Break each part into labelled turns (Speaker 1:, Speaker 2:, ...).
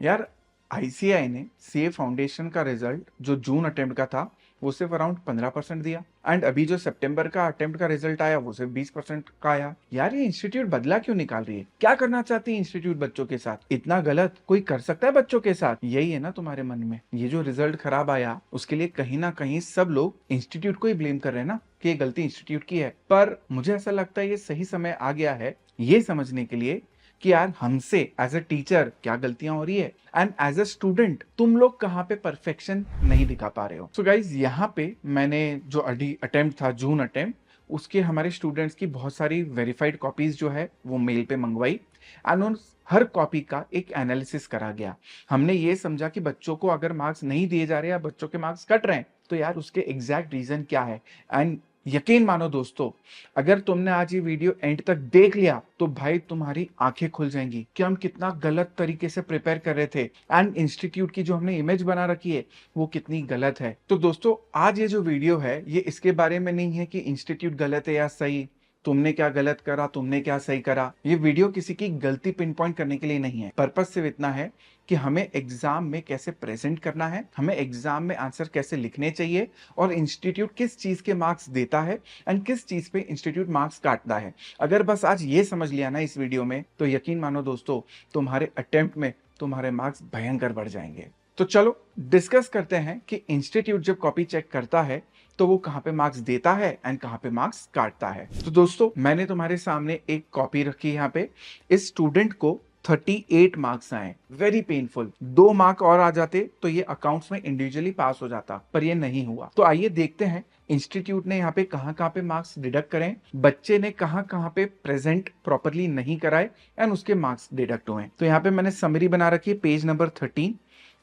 Speaker 1: यार, आईसीआई ने CA foundation का रिजल्ट जो जून अटेम्प्ट का था वो सिर्फ अराउंड 15% दिया। एंड अभी जो सितंबर का अटेम्प्ट का रिजल्ट आया वो सिर्फ 20% का आया। यार, ये इंस्टीट्यूट बदला क्यों निकाल रही है? क्या करना चाहती है इंस्टीट्यूट बच्चों के साथ? इतना गलत कोई कर सकता है बच्चों के साथ? यही है ना तुम्हारे मन में? ये जो रिजल्ट खराब आया उसके लिए कहीं ना कहीं सब लोग इंस्टीट्यूट को ही ब्लेम कर रहे हैं ना कि ये गलती इंस्टीट्यूट की है। पर मुझे ऐसा लगता है ये सही समय आ गया है ये समझने के लिए कि यार हमसे एज अ टीचर क्या गलतियां हो रही है एंड एज अ स्टूडेंट तुम लोग कहाँ पे परफेक्शन नहीं दिखा पा रहे हो। सो गाइज, यहाँ पे मैंने जो अटेम्प्ट था जून अटेम्प्ट, उसके हमारे स्टूडेंट्स की बहुत सारी वेरीफाइड कॉपीज जो है वो मेल पे मंगवाई एंड उन हर कॉपी का एक एनालिसिस करा गया। हमने ये समझा कि बच्चों को अगर मार्क्स नहीं दिए जा रहे या बच्चों के मार्क्स कट रहे हैं तो यार उसके एग्जैक्ट रीजन क्या है। एंड यकीन मानो दोस्तों, अगर तुमने आज ये वीडियो एंड तक देख लिया तो भाई तुम्हारी आंखें खुल जाएंगी कि हम कितना गलत तरीके से प्रिपेयर कर रहे थे एंड इंस्टीट्यूट की जो हमने इमेज बना रखी है वो कितनी गलत है। तो दोस्तों, आज ये जो वीडियो है ये इसके बारे में नहीं है कि इंस्टीट्यूट गलत है या सही, तुमने क्या गलत करा, तुमने क्या सही करा। ये वीडियो किसी की गलती पिन पॉइंट करने के लिए नहीं है। पर्पज सिर्फ इतना है कि हमें एग्जाम में कैसे प्रेजेंट करना है, हमें एग्जाम में आंसर कैसे लिखने चाहिए और इंस्टीट्यूट किस चीज के मार्क्स देता है एंड किस चीज पे इंस्टीट्यूट मार्क्स काटता है। अगर बस आज ये समझ लिया ना इस वीडियो में तो यकीन मानो दोस्तों, तुम्हारे अटेम्प्ट में तुम्हारे मार्क्स भयंकर बढ़ जाएंगे। तो चलो डिस्कस करते हैं कि इंस्टीट्यूट जब कॉपी चेक करता है तो वो कहां पे मार्क्स देता है एंड कहां पे मार्क्स काटता है। तो दोस्तों, मैंने तुम्हारे सामने एक कॉपी रखी है यहाँ पे। इस स्टूडेंट को 38 मार्क्स आए, वेरी पेनफुल। 2 मार्क और आ जाते तो ये अकाउंट्स में इंडिविजुअली पास हो जाता, पर ये नहीं हुआ। तो आइए देखते हैं इंस्टीट्यूट ने यहाँ पे कहाँ पे मार्क्स डिडक्ट करें, बच्चे ने कहाँ पे प्रेजेंट प्रॉपरली नहीं कराए एंड उसके मार्क्स डिडक्ट हुए। तो यहाँ पे मैंने समरी बना रखी है पेज नंबर 13।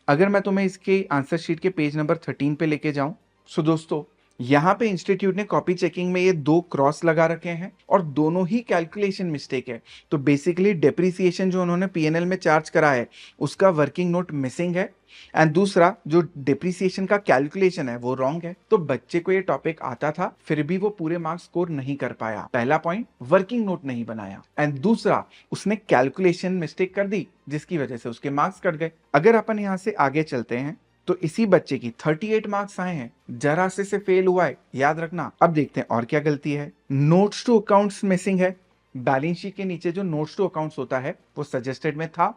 Speaker 1: अगर मैं तुम्हें इसके आंसर शीट के पेज नंबर 13 पे लेके जाऊं, सो दोस्तों यहाँ पे इंस्टीट्यूट ने कॉपी चेकिंग में ये 2 क्रॉस लगा रखे हैं और दोनों ही कैलकुलेशन मिस्टेक है। तो बेसिकली डेप्रिसिएशन जो उन्होंने पीएनएल में चार्ज करा है उसका वर्किंग नोट मिसिंग है एंड दूसरा जो डेप्रिसिएशन का कैलकुलेशन है वो रॉन्ग है। तो बच्चे को ये टॉपिक आता था फिर भी वो पूरे मार्क्स स्कोर नहीं कर पाया। पहला पॉइंट, वर्किंग नोट नहीं बनाया एंड दूसरा उसने कैलकुलेशन मिस्टेक कर दी जिसकी वजह से उसके मार्क्स कट गए। अगर अपन यहां से आगे चलते हैं तो इसी बच्चे की 38 मार्क्स आए हैं, जरा से फेल हुआ है, याद रखना। अब देखते हैं और क्या गलती है। नोट्स टू अकाउंट्स मिसिंग है। बैलेंस शीट के नीचे जो नोट्स टू अकाउंट्स होता है वो सजेस्टेड में था,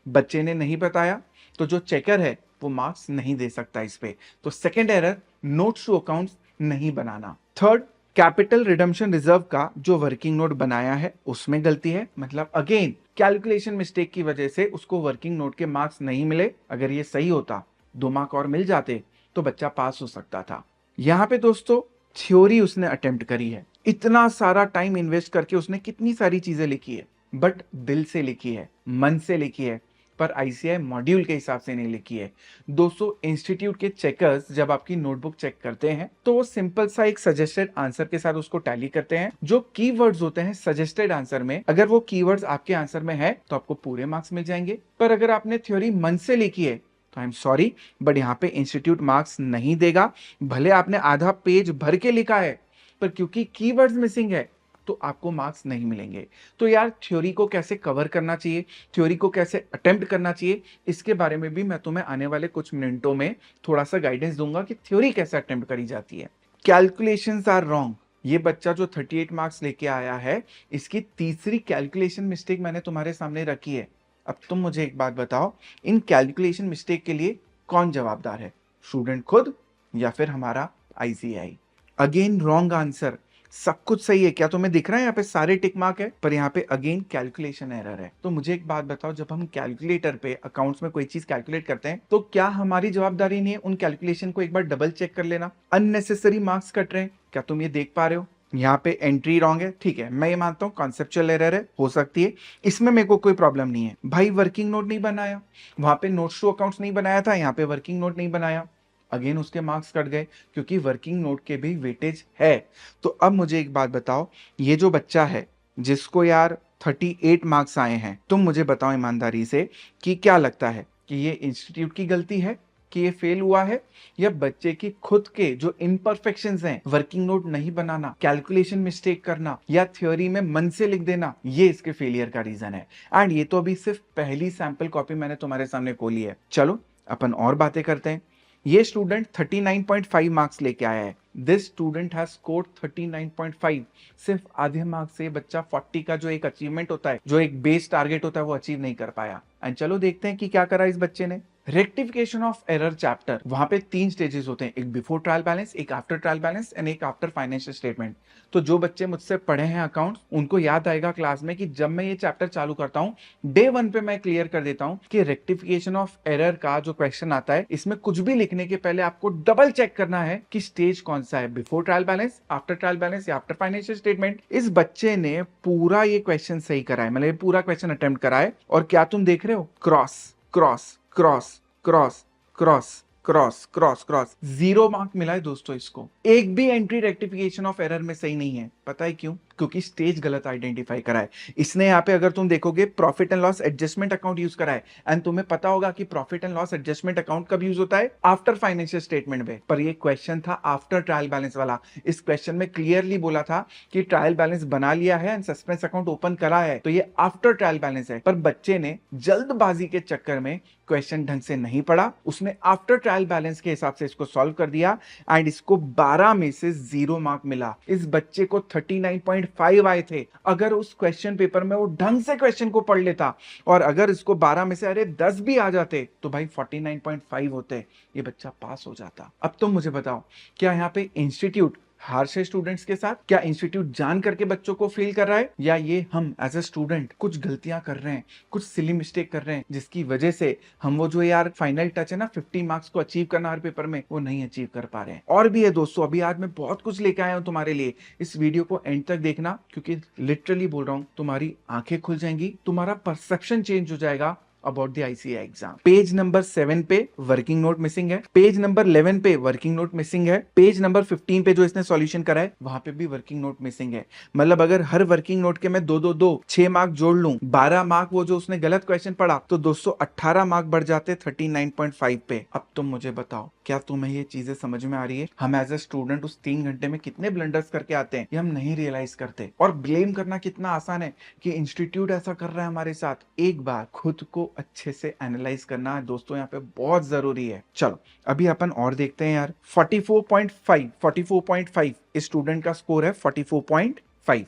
Speaker 1: बच्चे ने नहीं बताया, तो जो चेकर है वो मार्क्स नहीं दे सकता इस पे। तो second error, notes to accounts नहीं बनाना। थर्ड, कैपिटल रिडम्पशन रिजर्व का जो वर्किंग नोट बनाया है उसमें गलती है, मतलब अगेन कैलकुलेशन मिस्टेक की वजह से उसको वर्किंग नोट के मार्क्स नहीं मिले। अगर ये सही होता, 2 मार्क और मिल जाते तो बच्चा पास हो सकता था। यहां पे दोस्तों थ्योरी उसने अटेम्प्ट करी है, इतना सारा टाइम इन्वेस्ट करके उसने कितनी सारी चीजें लिखी है, बट दिल से लिखी है, मन से लिखी है, पर आईसीआई मॉड्यूल के हिसाब से नहीं लिखी है। दोस्तों, इंस्टीट्यूट के चेकर्स जब आपकी नोटबुक चेक करते हैं तो वो सिंपल सा एक सजेस्टेड आंसर के साथ उसको टैली करते हैं। जो कीवर्ड्स होते हैं सजेस्टेड आंसर में, अगर वो कीवर्ड्स आपके आंसर में है तो आपको पूरे मार्क्स मिल जाएंगे। पर अगर आपने थ्योरी मन से लिखी है तो आई एम सॉरी, बट यहाँ पे इंस्टीट्यूट मार्क्स नहीं देगा। भले आपने आधा पेज भर के लिखा है पर क्योंकि कीवर्ड्स मिसिंग है तो आपको मार्क्स नहीं मिलेंगे। तो यार, थ्योरी को कैसे कवर करना चाहिए, थ्योरी को कैसे अटेम्प्ट करना चाहिए, इसके बारे में भी मैं तुम्हें आने वाले कुछ मिनटों में थोड़ा सा गाइडेंस दूंगा कि थ्योरी कैसे अटेम्प्ट करी जाती है। Calculations are wrong. ये बच्चा जो 38 मार्क्स लेके आया है, इसकी तीसरी कैलकुलेशन मिस्टेक मैंने तुम्हारे सामने रखी है। अब तुम मुझे एक बात बताओ, इन कैलकुलेशन मिस्टेक के लिए कौन जवाबदार है, स्टूडेंट खुद या फिर हमारा आईसीआई? Again wrong answer. सब कुछ सही है, क्या तुम्हें दिख रहा है यहाँ पे सारे टिक मार्क है, पर यहाँ पे अगेन कैलकुलेशन एरर है। तो मुझे एक बात बताओ, जब हम कैलकुलेटर पे अकाउंट्स में कोई चीज कैलकुलेट करते हैं तो क्या हमारी जवाबदारी नहीं है उन कैलकुलेशन को एक बार डबल चेक कर लेना? अननेसेसरी मार्क्स कट रहे हैं, क्या तुम ये देख पा रहे हो? यहाँ पे एंट्री रॉन्ग है, ठीक है, मैं ये मानता हूँ कॉन्सेप्चुअल एरर है, हो सकती है, इसमें मेरे को कोई प्रॉब्लम नहीं है। भाई वर्किंग नोट नहीं बनाया, वहां पे नोट्स टू अकाउंट्स नहीं बनाया था, यहाँ पे वर्किंग नोट नहीं बनाया, अगेन उसके मार्क्स कट गए क्योंकि वर्किंग नोट के भी वेटेज है। तो अब मुझे एक बात बताओ, ये जो बच्चा है जिसको यार 38 मार्क्स आए हैं, तुम मुझे बताओ ईमानदारी से कि क्या लगता है कि ये इंस्टीट्यूट की गलती है कि ये फेल हुआ है, या बच्चे की खुद के जो इम्परफेक्शंस हैं, वर्किंग नोट नहीं बनाना, कैलकुलेशन मिस्टेक करना या थ्योरी में मन से लिख देना, ये इसके फेलियर का रीजन है। एंड ये तो अभी सिर्फ पहली सैंपल कॉपी मैंने तुम्हारे सामने खोली है। चलो अपन और बातें करते हैं। ये स्टूडेंट 39.5 मार्क्स लेके आया है। This student has scored 39.5। सिर्फ आधे मार्क्स से बच्चा 40 का जो एक अचीवमेंट होता है, जो एक बेस टारगेट होता है, वो अचीव नहीं कर पाया। एंड चलो देखते हैं कि क्या करा इस बच्चे ने। रेक्टिफिकेशन ऑफ एरर चैप्टर, वहां पे 3 स्टेजेस होते हैं, एक बिफोर ट्रायल बैलेंस, एक आफ्टर ट्रायल बैलेंस एंड एक आफ्टर फाइनेंशियल स्टेटमेंट। तो जो बच्चे मुझसे पढ़े हैं अकाउंट, उनको याद आएगा क्लास में कि जब मैं ये चैप्टर चालू करता हूँ, डे 1 पे मैं क्लियर कर देता हूँ कि रेक्टिफिकेशन ऑफ एरर का जो क्वेश्चन आता है, इसमें कुछ भी लिखने के पहले आपको डबल चेक करना है कि स्टेज कौन सा है, before trial balance, after trial balance या आफ्टर फाइनेंशियल स्टेटमेंट। इस बच्चे ने पूरा ये क्वेश्चन सही करा है, मतलब पूरा क्वेश्चन अटेम्प्ट करा है। और क्या तुम देख रहे हो, cross cross cross cross cross cross cross cross, 0 mark मिला है दोस्तों इसको। एक भी एंट्री रेक्टिफिकेशन ऑफ एरर में सही नहीं है। पता है क्यों? क्योंकि स्टेज गलत आइडेंटिफाई करा है इसने। यहाँ पे अगर तुम देखोगे profit and loss adjustment account use करा है। एंड तुम्हें पता होगा कि profit and loss adjustment account कब यूज होता है, आफ्टर फाइनेंशियल स्टेटमेंट में। पर ये क्वेश्चन था आफ्टर ट्रायल बैलेंस वाला। इस क्वेश्चन में क्लियरली बोला था कि ट्रायल बैलेंस बना लिया है एंड सस्पेंस अकाउंट ओपन करा है, तो ये आफ्टर ट्रायल बैलेंस है। पर बच्चे ने जल्दबाजी के चक्कर में क्वेश्चन ढंग से नहीं पढ़ा, उसने आफ्टर ट्रायल बैलेंस के हिसाब से इसको सॉल्व कर दिया एंड इसको 12 में से 0 मार्क मिला। इस बच्चे को 39.5 आए थे। अगर उस क्वेश्चन पेपर में वो ढंग से क्वेश्चन को पढ़ लेता और अगर इसको 12 में से अरे 10 भी आ जाते तो भाई 49.5 होते, ये बच्चा पास हो जाता। अब तुम मुझे बताओ, क्या यहाँ पे इंस्टीट्यूट हार्श है स्टूडेंट्स के साथ? क्या इंस्टीट्यूट जान करके बच्चों को फेल कर रहा है, या ये हम एज अ स्टूडेंट कुछ गलतियां कर रहे हैं, कुछ सिली मिस्टेक कर रहे हैं, जिसकी वजह से हम वो जो यार फाइनल टच है ना 50 मार्क्स को अचीव करना हर पेपर में, वो नहीं अचीव कर पा रहे हैं। और भी है दोस्तों, अभी आज मैं बहुत कुछ लेके आया हूं तुम्हारे लिए। इस वीडियो को एंड तक देखना, क्योंकि लिटरली बोल रहा हूं, तुम्हारी आंखें खुल जाएंगी, तुम्हारा परसेप्शन चेंज हो जाएगा about the ICAI exam. Page number 7 पे वर्किंग नोट मिसिंग है, पेज नंबर 11 पे वर्किंग नोट मिसिंग है, पेज नंबर 15 पे जो इसने सॉल्यूशन करा है वहां पे भी वर्किंग नोट मिसिंग है। मतलब अगर हर वर्किंग नोट के मैं 2 6 मार्क जोड़ लूं, 12 मार्क वो जो उसने गलत क्वेश्चन पढ़ा, तो 218 मार्क बढ़ जाते 39.5 पे। अब तुम मुझे बताओ, क्या तुम्हें ये चीजें समझ में आ रही है? हम एज अ स्टूडेंट उस 3 घंटे में कितने ब्लंडर्स करके आते हैं, ये हम नहीं रियलाइज करते। और ब्लेम करना कितना आसान है कि इंस्टीट्यूट ऐसा कर रहा है हमारे साथ। एक बार खुद को अच्छे से एनालाइज करना दोस्तों यहाँ पे बहुत जरूरी है। चलो अभी अपन और देखते हैं यार। 44.5 इस स्टूडेंट का स्कोर है 44.5।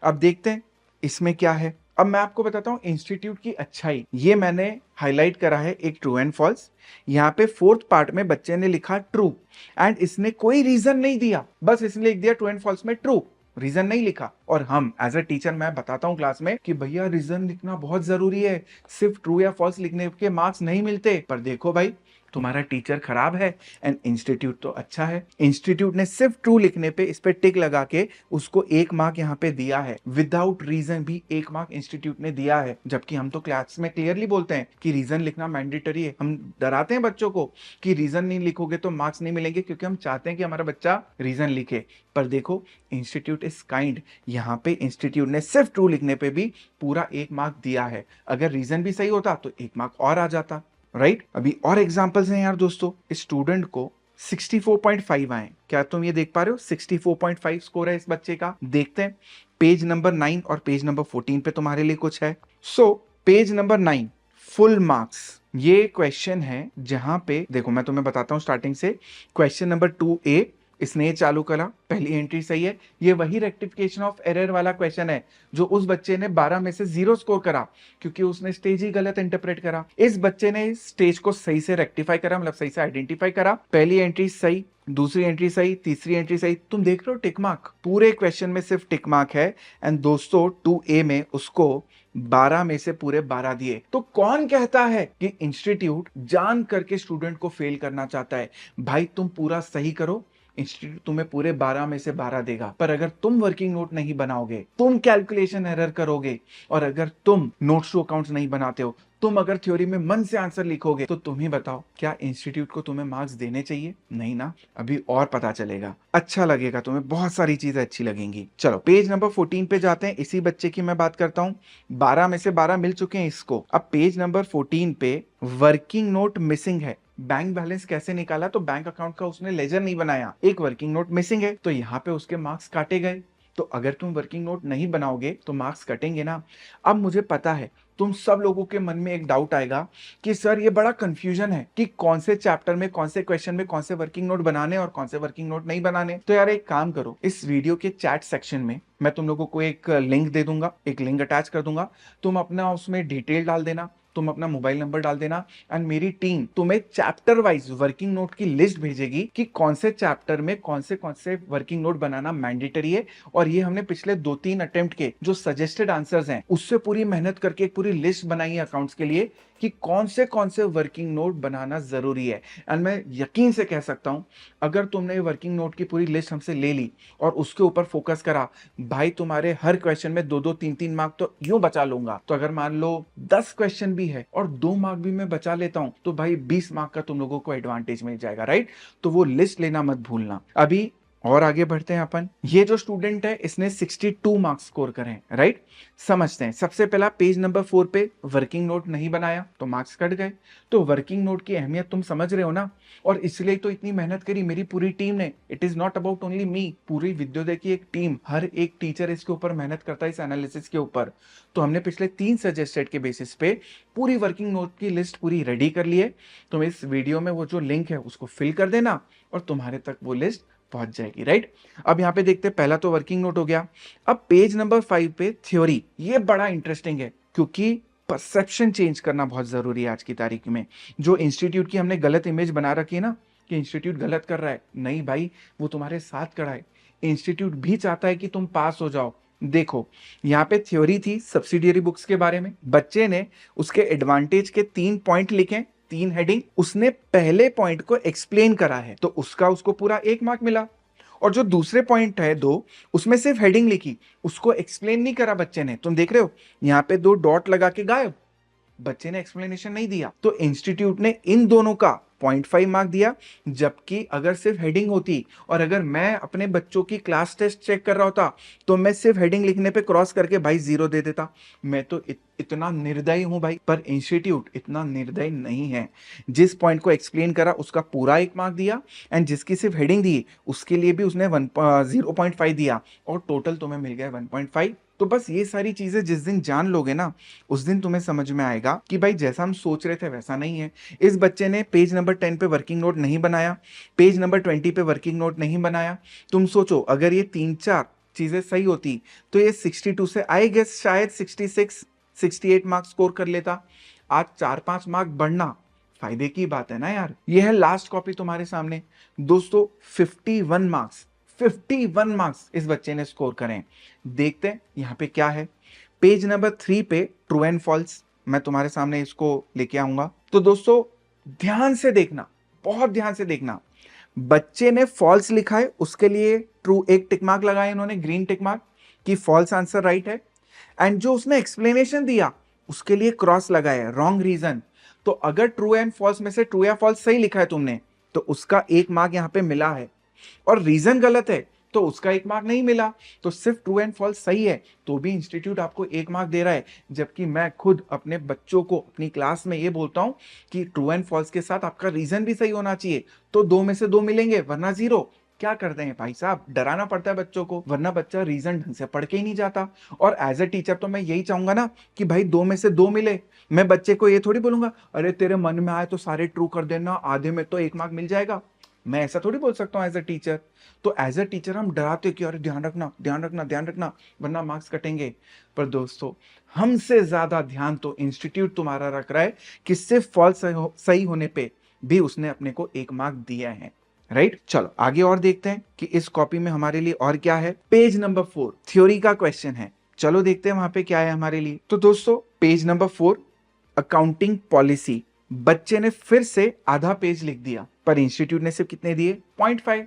Speaker 1: अब देखते हैं इसमें क्या है। अब मैं आपको बताता हूं इंस्टीट्यूट की अच्छाई। ये मैंने हाईलाइट करा है एक ट्रू एंड फॉल्स। यहाँ पे 4th पार्ट में बच्चे ने लिखा ट्रू एंड इसने कोई रीजन नहीं दिया, बस इसने लिख दिया ट्रू एंड फॉल्स में ट्रू, रीजन नहीं लिखा। और हम एज अ टीचर मैं बताता हूं क्लास में कि भैया रीजन लिखना बहुत जरूरी है, सिर्फ ट्रू या फॉल्स लिखने के मार्क्स नहीं मिलते। पर देखो भाई, तुम्हारा टीचर खराब है एंड इंस्टीट्यूट तो अच्छा है। इंस्टीट्यूट ने सिर्फ ट्रू लिखने पे इस पे टिक लगा के उसको 1 मार्क यहाँ पे दिया है। विदाउट रीजन भी 1 मार्क इंस्टीट्यूट ने दिया है, जबकि हम तो क्लास में क्लियरली बोलते हैं कि रीजन लिखना मैंडेटरी है। हम डराते हैं बच्चों को कि रीजन नहीं लिखोगे तो मार्क्स नहीं मिलेंगे, क्योंकि हम चाहते हैं कि हमारा बच्चा रीजन लिखे। पर देखो इंस्टीट्यूट इज काइंड, यहाँ पे इंस्टीट्यूट ने सिर्फ ट्रू लिखने पे भी पूरा 1 मार्क दिया है। अगर रीजन भी सही होता तो 1 मार्क और आ जाता, राइट। अभी और एग्जांपल्स हैं यार दोस्तों। इस स्टूडेंट को 64.5 आए, क्या तुम ये देख पा रहे हो? 64.5 स्कोर है इस बच्चे का। देखते हैं पेज नंबर 9 और पेज नंबर 14 पे तुम्हारे लिए कुछ है। So page number 9 full marks, ये क्वेश्चन है जहां पे देखो मैं तुम्हें बताता हूं स्टार्टिंग से। क्वेश्चन नंबर 2A इसने चालू करा, पहली एंट्री सही है। ये वही रेक्टिफिकेशन ऑफ एरर वाला क्वेश्चन है जो उस बच्चे ने 12 में से 0 स्कोर करा, क्योंकि उसने स्टेज ही गलत इंटरप्रेट करा। इस बच्चे ने स्टेज को सही से रेक्टिफाई करा, मतलब सही से आइडेंटिफाई करा। पहली एंट्री सही, दूसरी एंट्री सही, तीसरी एंट्री सही। तुम देख रहे हो टिक मार्क, पूरे क्वेश्चन में सिर्फ टिक मार्क है। एंड दोस्तों 2A में उसको 12 में से पूरे 12 दिए। तो कौन कहता है कि इंस्टीट्यूट जान करके स्टूडेंट को फेल करना चाहता है? भाई तुम पूरा सही करो, इंस्टीट्यूट तुम्हें पूरे 12 में से 12 देगा। पर अगर तुम वर्किंग नोट नहीं बनाओगे, तुम कैलकुलेशन एरर करोगे, और अगर तुम नोट्स टू अकाउंट्स नहीं बनाते हो, तुम अगर थ्योरी में मन से आंसर लिखोगे तो तुम ही बताओ, क्या इंस्टीट्यूट को तुम्हें मार्क्स देने चाहिए? नहीं ना, अभी और पता चलेगा, अच्छा लगेगा तुम्हें, बहुत सारी चीजें अच्छी लगेंगी। चलो पेज नंबर 14 पे जाते हैं। इसी बच्चे की मैं बात करता हूँ, 12 में से 12 मिल चुके हैं इसको। अब पेज नंबर 14 पे वर्किंग नोट मिसिंग है। बैंक बैलेंस कैसे निकाला? तो बैंक अकाउंट का उसने लेजर नहीं बनाया, एक वर्किंग नोट मिसिंग है, तो यहाँ पे उसके मार्क्स काटे गए। तो अगर तुम वर्किंग नोट नहीं बनाओगे तो मार्क्स कटेंगे ना। अब मुझे पता है तुम सब लोगों के मन में एक डाउट आएगा कि सर ये बड़ा कंफ्यूजन है कि कौन से चैप्टर में, कौन से क्वेश्चन में, कौन से वर्किंग नोट बनाने और कौन से वर्किंग नोट नहीं बनाने। तो यार एक काम करो, इस वीडियो के चैट सेक्शन में मैं तुम लोगों को एक लिंक दे दूंगा, एक लिंक अटैच कर दूंगा। तुम अपना उसमें डिटेल डाल देना, तुम अपना मोबाइल नंबर डाल देना, एंड मेरी टीम तुम्हें चैप्टर वाइज वर्किंग नोट की लिस्ट भेजेगी कि कौन से चैप्टर में कौन से वर्किंग नोट बनाना मैंडेटरी है। और ये हमने पिछले 2-3 अटेम्प्ट के जो सजेस्टेड आंसर्स हैं उससे पूरी मेहनत करके एक पूरी लिस्ट बनाई है अकाउंट्स के लिए कि कौन से वर्किंग नोट बनाना जरूरी है। एंड मैं यकीन से कह सकता हूं, अगर तुमने वर्किंग नोट की पूरी लिस्ट हमसे ले ली और उसके ऊपर फोकस करा, भाई तुम्हारे हर क्वेश्चन में 2-2 3-3 मार्क तो यूं बचा लूंगा। तो अगर मान लो 10 क्वेश्चन भी है और 2 मार्क भी मैं बचा लेता हूं तो भाई 20 मार्क का तुम लोगों को एडवांटेज मिल जाएगा, राइट? तो वो लिस्ट लेना मत भूलना। अभी और आगे बढ़ते हैं अपन। ये जो स्टूडेंट है इसने 62 मार्क्स स्कोर करे हैं, राइट? समझते हैं। सबसे पहला पेज नंबर 4 पे वर्किंग नोट नहीं बनाया तो मार्क्स कट गए। तो वर्किंग नोट की अहमियत तुम समझ रहे हो ना, और इसलिए तो इतनी मेहनत करी मेरी पूरी टीम ने। It is not about only me, पूरी विद्योदय की एक टीम, हर एक टीचर इसके ऊपर मेहनत करता है, इस एनालिसिस के ऊपर। तो हमने पिछले 3 सजेस्टेड के बेसिस पे पूरी वर्किंग नोट की लिस्ट पूरी रेडी कर ली है। तुम इस वीडियो में वो जो लिंक है उसको फिल कर देना और तुम्हारे तक वो लिस्ट पहुंच जाएगी, राइट? अब यहां पे देखते हैं, पहला तो वर्किंग नोट हो गया। अब पेज नंबर 5 पे थ्योरी, ये बड़ा इंटरेस्टिंग है क्योंकि परसेप्शन चेंज करना बहुत जरूरी है आज की तारीख में। जो इंस्टीट्यूट की हमने गलत इमेज बना रखी है ना कि इंस्टीट्यूट गलत कर रहा है, नहीं भाई, वो तुम्हारे साथ खड़ा है। इंस्टीट्यूट भी चाहता है कि तुम पास हो जाओ। देखो यहाँ पे थ्योरी थी सब्सिडियरी बुक्स के बारे में, बच्चे ने उसके एडवांटेज के 3 पॉइंट लिखे, 3 हेडिंग, उसने पहले पॉइंट को एक्सप्लेन करा है तो उसको पूरा 1 मार्क मिला। और जो दूसरे पॉइंट है 2, उसमें सिर्फ हेडिंग लिखी, उसको एक्सप्लेन नहीं करा बच्चे ने। तुम देख रहे हो यहाँ पे 2 डॉट लगा के गायब, बच्चे ने एक्सप्लेनेशन नहीं दिया। तो इंस्टीट्यूट ने इन दोनों का 0.5 मार्क दिया। जबकि अगर सिर्फ हेडिंग होती और अगर मैं अपने बच्चों की क्लास टेस्ट चेक कर रहा होता तो मैं सिर्फ हेडिंग लिखने पे क्रॉस करके भाई 0 दे देता। मैं तो इतना निर्दयी हूं भाई, पर इंस्टीट्यूट इतना निर्दयी नहीं है। जिस पॉइंट को एक्सप्लेन करा उसका पूरा 1 मार्क दिया, एंड जिसकी सिर्फ हेडिंग दी उसके लिए भी उसने 0.5 दिया, और टोटल तुम्हें मिल गया 1.5। तो बस ये सारी चीजें जिस दिन जान लोगे ना, उस दिन तुम्हें समझ में आएगा कि भाई जैसा हम सोच रहे थे वैसा नहीं है। इस बच्चे ने पेज नंबर 10 पे वर्किंग नोट नहीं बनाया, पेज नंबर 20 पे वर्किंग नोट नहीं बनाया। तुम सोचो अगर ये 3-4 चीजें सही होती तो ये 62 से आई गेस शायद 66-68 मार्क्स स्कोर कर लेता। आज 4-5 मार्क बढ़ना फायदे की बात है ना यार। ये है लास्ट कॉपी तुम्हारे सामने दोस्तों, 51 मार्क्स इस बच्चे ने स्कोर करें। देखते हैं यहाँ पे क्या है। पेज नंबर 3 पे ट्रू एंड फॉल्स, मैं तुम्हारे सामने इसको लेके आऊंगा। तो दोस्तों ध्यान से देखना, बहुत ध्यान से देखना। बच्चे ने फॉल्स लिखा है, उसके लिए ट्रू एक टिक मार्क लगाया इन्होंने, ग्रीन टिक मार्क, कि फॉल्स आंसर राइट है। एंड जो उसने एक्सप्लेनेशन दिया उसके लिए क्रॉस लगाया, रॉन्ग रीजन। तो अगर ट्रू एंड फॉल्स में से ट्रू या फॉल्स सही लिखा है तुमने तो उसका 1 मार्क यहां पे मिला है, और रीजन गलत है तो उसका 1 मार्क नहीं मिला। तो सिर्फ ट्रू एंड फॉल्स सही है तो भी इंस्टीट्यूट आपको 1 मार्क दे रहा है। जबकि मैं खुद अपने बच्चों को अपनी क्लास में ये बोलता हूं कि ट्रू एंड फॉल्स के साथ आपका रीजन भी सही होना चाहिए, तो 2 में से 2 मिलेंगे वरना 0। क्या करते हैं भाई साहब, डराना पड़ता है बच्चों को, वरना बच्चा रीजन ढंग से पढ़ के ही नहीं जाता। और एज ए टीचर तो मैं यही चाहूंगा ना कि भाई 2 में से 2 मिले। मैं बच्चे को ये थोड़ी बोलूंगा अरे तेरे मन में आए तो सारे ट्रू कर देना, आधे में तो 1 मार्क मिल जाएगा। मैं ऐसा थोड़ी बोल सकता हूँ एज ए टीचर। तो एज ए टीचर हम डराते कि अरे ध्यान रखना, ध्यान रखना, ध्यान रखना, वरना मार्क्स कटेंगे। पर दोस्तों हमसे ज्यादा ध्यान तो इंस्टीट्यूट तुम्हारा रख रहा है कि सिर्फ फॉल्स सही होने पे भी उसने अपने को 1 मार्क दिया है, राइट? चलो आगे और देखते हैं कि इस कॉपी में हमारे लिए और क्या है। पेज नंबर 4 थ्योरी का क्वेश्चन है, चलो देखते हैं वहां पे क्या है हमारे लिए। तो दोस्तों पेज नंबर 4 अकाउंटिंग पॉलिसी, बच्चे ने फिर से आधा पेज लिख दिया, पर इंस्टीट्यूट ने सिर्फ कितने दिए? 0.5।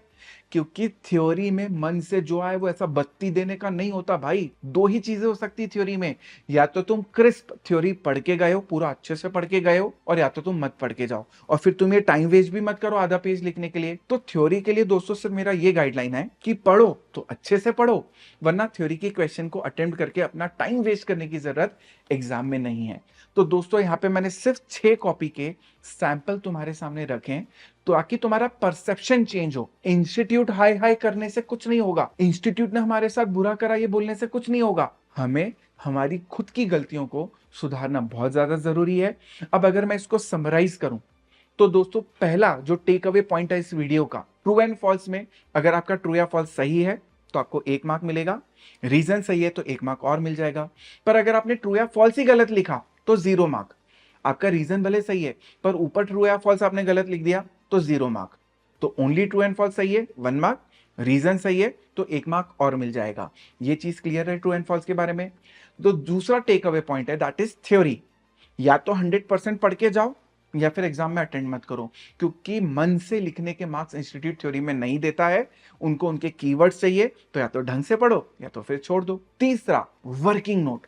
Speaker 1: क्योंकि थ्योरी में मन से जो आए वो ऐसा बत्ती देने का नहीं होता भाई। दो ही चीजें हो सकती है थ्योरी में, या तो तुम क्रिस्प थ्योरी पढ़ के गए हो, पूरा अच्छे से पढ़ के गए हो, और या तो तुम मत पढ़ के जाओ, और फिर तुम ये टाइम वेस्ट भी मत करो आधा पेज लिखने के लिए। तो थ्योरी के लिए दोस्तों सिर्फ मेरा ये गाइडलाइन है कि पढ़ो तो अच्छे से पढ़ो, वरना थ्योरी के क्वेश्चन को अटेम्प्ट करके अपना टाइम वेस्ट करने की जरूरत एग्जाम में नहीं है। तो दोस्तों यहाँ पे मैंने सिर्फ 6 कॉपी के सैंपल तुम्हारे सामने रखे हैं, तो ताकि तुम्हारा परसेप्शन चेंज हो। इंस्टीट्यूट हाई हाई करने से कुछ नहीं होगा, इंस्टीट्यूट ने हमारे साथ बुरा करा ये बोलने से कुछ नहीं होगा। हमें हमारी खुद की गलतियों को सुधारना बहुत ज्यादा जरूरी है। अब अगर मैं इसको समराइज करूं तो दोस्तों पहला जो टेक अवे पॉइंट है इस वीडियो का, ट्रू एंड फॉल्स में अगर आपका ट्रू या फॉल्स सही है तो आपको 1 मार्क मिलेगा, रीजन सही है तो 1 मार्क और मिल जाएगा। पर अगर आपने ट्रू या फॉल्स ही गलत लिखा तो 0 मार्क। आपका रीजन भले सही है पर ऊपर ट्रू या फॉल्स आपने गलत लिख दिया तो 0 मार्क। तो ओनली ट्रू एंड फॉल्स सही है 1 मार्क, रीजन सही है तो 1 मार्क और मिल जाएगा। ये चीज क्लियर है ट्रू एंड फॉल्स के बारे में। तो दूसरा टेक अवे पॉइंट है दैट इज थ्योरी। या तो 100% पढ़ के जाओ या फिर एग्जाम में अटेंड मत करो, क्योंकि मन से लिखने के मार्क्स इंस्टीट्यूट थ्योरी में नहीं देता है। उनको उनके कीवर्ड्स चाहिए, तो या तो ढंग से पढ़ो या तो फिर छोड़ दो। तीसरा, working note,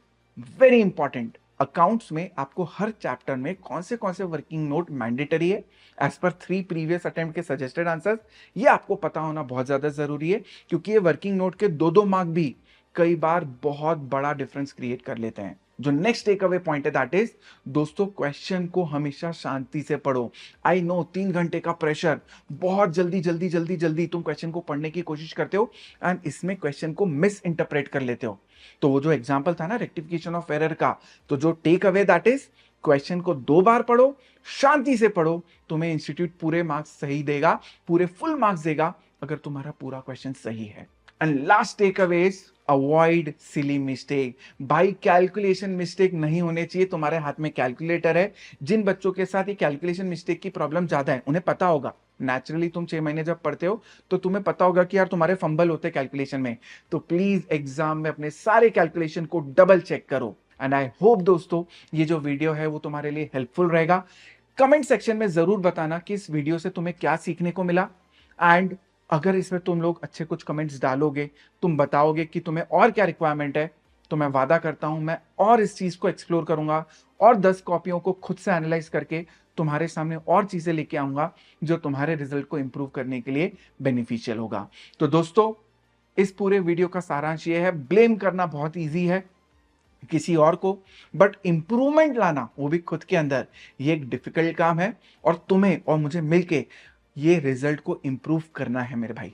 Speaker 1: very important. Accounts में आपको हर चैप्टर में कौन से वर्किंग नोट मैंडेटरी है एज पर 3 प्रीवियस अटेम्प्ट के सजेस्टेड आंसर्स, ये आपको पता होना बहुत ज्यादा जरूरी है, क्योंकि ये वर्किंग नोट के 2-2 मार्क भी कई बार बहुत बड़ा डिफरेंस क्रिएट कर लेते हैं। जो नेक्स्ट टेक अवे पॉइंट है दैट इज दोस्तों, क्वेश्चन को हमेशा शांति से पढ़ो। आई नो 3 घंटे का प्रेशर, बहुत जल्दी तुम क्वेश्चन को पढ़ने की कोशिश करते हो एंड इसमें क्वेश्चन को मिस इंटरप्रेट कर लेते हो। तो वो जो एग्जांपल था ना रेक्टिफिकेशन ऑफ एरर का, तो जो take away that is question को 2 बार पढ़ो, शांति से पढ़ो, तुम्हें इंस्टीट्यूट पूरे मार्क्स सही देगा, पूरे फुल मार्क्स देगा अगर तुम्हारा पूरा क्वेश्चन सही है। And last take away is avoid silly mistake. भाई कैलकुलेशन मिस्टेक नहीं होने चाहिए। तुम्हारे हाथ में कैलकुलेटर है, जिन बच्चों के साथ ये कैलकुलेशन मिस्टेक की प्रॉब्लम ज्यादा है उन्हें पता होगा, नेचुरली तुम 6 महीने जब पढ़ते हो तो तुम्हें पता होगा कि यार तुम्हारे फंबल होते हैं कैलकुलेशन में। तो प्लीज एग्जाम में अपने सारे कैलकुलेशन को डबल चेक करो। एंड आई होप दोस्तों ये जो वीडियो है वो तुम्हारे लिए हेल्पफुल रहेगा। कमेंट सेक्शन में जरूर बताना कि इस वीडियो से तुम्हें क्या सीखने को मिला। एंड अगर इसमें तुम लोग अच्छे कुछ कमेंट्स डालोगे, तुम बताओगे कि तुम्हें और क्या रिक्वायरमेंट है, तो मैं वादा करता हूं मैं और इस चीज को एक्सप्लोर करूंगा और 10 कॉपियों को खुद से एनालाइज करके तुम्हारे सामने और चीजें लेके आऊंगा जो तुम्हारे रिजल्ट को इंप्रूव करने के लिए बेनिफिशियल होगा। तो दोस्तों इस पूरे वीडियो का सारांश ये है, ब्लेम करना बहुत ईजी है किसी और को, बट इंप्रूवमेंट लाना वो भी खुद के अंदर, ये एक डिफिकल्ट काम है और तुम्हें और मुझे मिलके ये रिजल्ट को इंप्रूव करना है मेरे भाई।